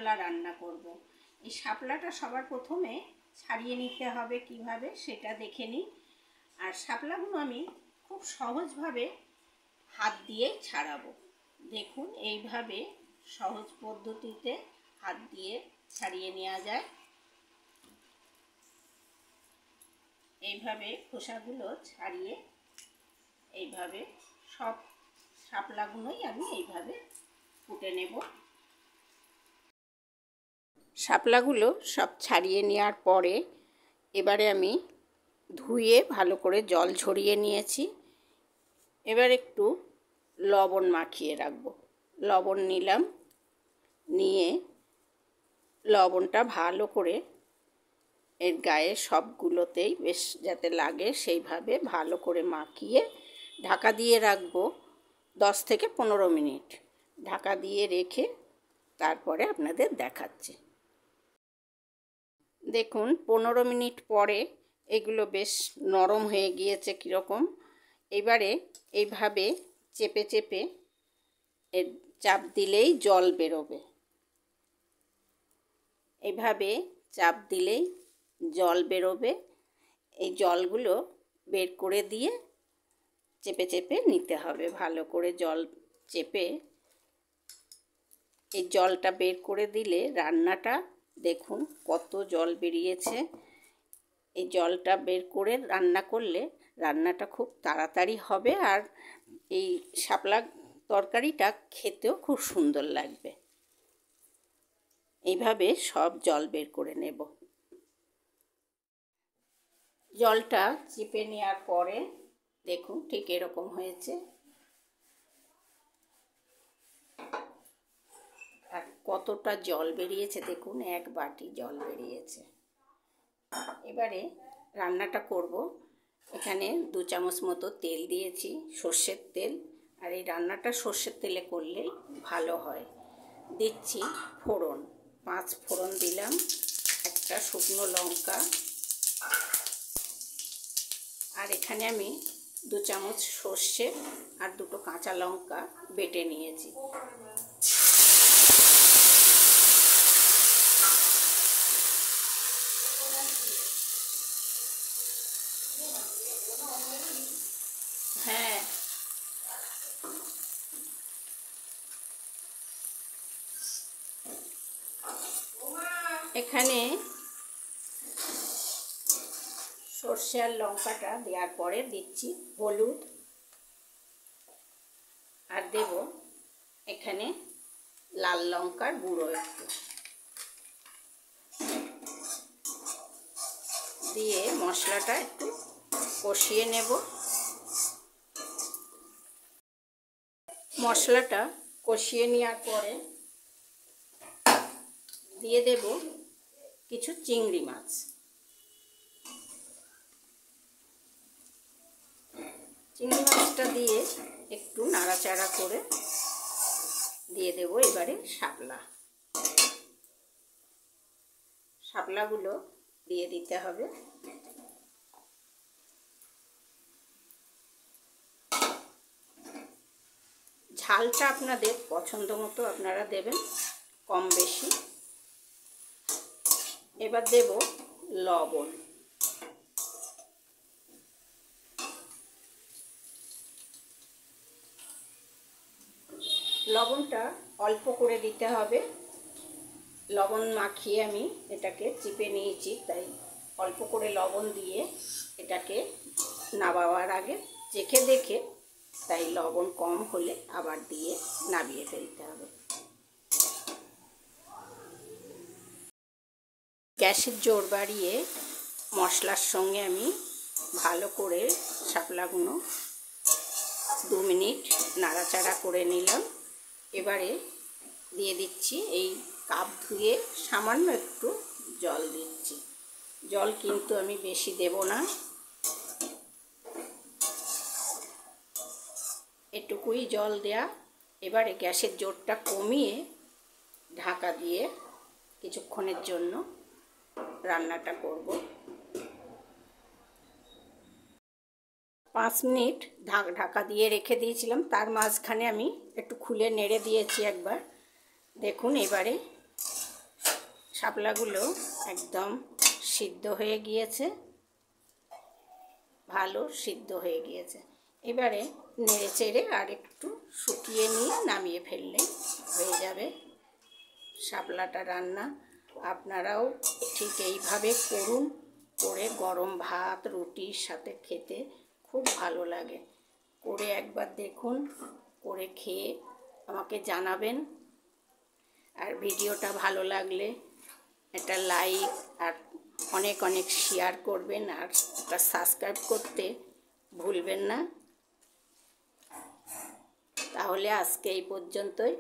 শাপলা রান্না করব। এই শাপলাটা সবার প্রথমে ছাড়িয়ে নিতে হবে কিভাবে সেটা দেখে নিই। আর শাপলাগুলো আমি খুব সহজভাবে হাত দিয়ে ছাড়াবো। দেখুন এইভাবে সহজ পদ্ধতিতে হাত দিয়ে ছাড়িয়ে নেওয়া যায়। এইভাবে খোসাগুলো ছাড়িয়ে এইভাবে সব শাপলাগুলোই আমি এইভাবে কুটে নেব। শাপলাগুলো সব ছাড়িয়ে নেওয়ার পরে এবারে আমি ধুয়ে ভালো করে জল ঝরিয়ে নিয়েছি। এবার একটু লবণ মাখিয়ে রাখব। লবণ নিলাম, নিয়ে লবণটা ভালো করে এর গায়ে সবগুলোতেই বেশ যাতে লাগে সেইভাবে ভালো করে মাখিয়ে ঢাকা দিয়ে রাখব 10 থেকে 15 মিনিট। ঢাকা দিয়ে রেখে তারপরে আপনাদের দেখাচ্ছি। দেখুন 15 মিনিট পরে এগুলো বেশ নরম হয়ে গিয়েছে কীরকম। এবারে এইভাবে চেপে চেপে এর চাপ দিলেই জল বেরোবে। এইভাবে চাপ দিলেই জল বেরোবে। এই জলগুলো বের করে দিয়ে চেপে চেপে নিতে হবে। ভালো করে জল চেপে এই জলটা বের করে দিলে রান্নাটা দেখুন কত জল বেরিয়েছে। এই জলটা বের করে রান্না করলে রান্নাটা খুব তাড়াতাড়ি হবে, আর এই শাপলা তরকারিটা খেতেও খুব সুন্দর লাগবে। এইভাবে সব জল বের করে নেব। জলটা চিপে নেওয়ার পরে দেখুন ঠিক এরকম হয়েছে। আর কতটা জল বেরিয়েছে দেখুন, 1 বাটি জল বেরিয়েছে। এবারে রান্নাটা করব। এখানে 2 চামচ মতো তেল দিয়েছি, সর্ষের তেল। আর এই রান্নাটা সর্ষের তেলে করলেই ভালো হয়। দিচ্ছি ফোড়ন, 5 ফোড়ন দিলাম, একটা শুকনো লঙ্কা, আর এখানে আমি 2 চামচ সর্ষে আর 2টো কাঁচা লঙ্কা বেটে নিয়েছি। হ্যাঁ, এখানে সর্ষে আর লঙ্কাটা দেওয়ার পরে দিচ্ছি হলুদ, আর দেব এখানে লাল লঙ্কার গুঁড়ো একটু দিয়ে মশলাটা একটু কষিয়ে নেব। মশলাটা কষিয়ে নেওয়ার পরে দিয়ে দেব কিছু চিংড়ি মাছ। চিংড়ি মাছটা দিয়ে একটু নাড়াচাড়া করে দিয়ে দেব এবারে শাপলাগুলো দিয়ে দিতে হবে। ঝালটা আপনাদের পছন্দ মতো আপনারা দেবেন, কম বেশি। এবার দেব লবণ। লবণটা অল্প করে দিতে হবে। লবণ মাখিয়ে আমি এটাকে চিপে নিয়েছি, তাই অল্প করে লবণ দিয়ে এটাকে নামাবার আগে চেখে দেখে, তাই লবণ কম হলে আবার দিয়ে নামিয়ে ফেলতে হবে। গ্যাসের জোর বাড়িয়ে মশলার সঙ্গে আমি ভালো করে শাপলাগুলো 2 মিনিট নাড়াচাড়া করে নিলাম। এবারে দিয়ে দিচ্ছি এই কাপ ধুয়ে সামান্য একটু জল দিচ্ছি। জল কিন্তু আমি বেশি দেব না, এটুকুই জল দেয়া। এবারে গ্যাসের জোরটা কমিয়ে ঢাকা দিয়ে কিছুক্ষণের জন্য রান্নাটা করব। 5 মিনিট ঢাকা দিয়ে রেখে দিয়েছিলাম, তার মাঝখানে আমি একটু খুলে নেড়ে দিয়েছি একবার। দেখুন এবারে শাপলাগুলো একদম সিদ্ধ হয়ে গিয়েছে, ভালো সিদ্ধ হয়ে গিয়েছে। এবারে নেড়ে চেড়ে আর একটু শুকিয়ে নিয়ে নামিয়ে ফেললেই হয়ে যাবে শাপলাটা রান্না। আপনারাও ঠিক এইভাবে করুন, করে গরম ভাত রুটির সাথে খেতে খুব ভালো লাগে। করে একবার দেখুন, করে খেয়ে আমাকে জানাবেন। আর ভিডিওটা ভালো লাগলে একটা লাইক আর অনেক অনেক শেয়ার করবেন, আর একটা সাবস্ক্রাইব করতে ভুলবেন না। তাহলে আজকে এই পর্যন্তই।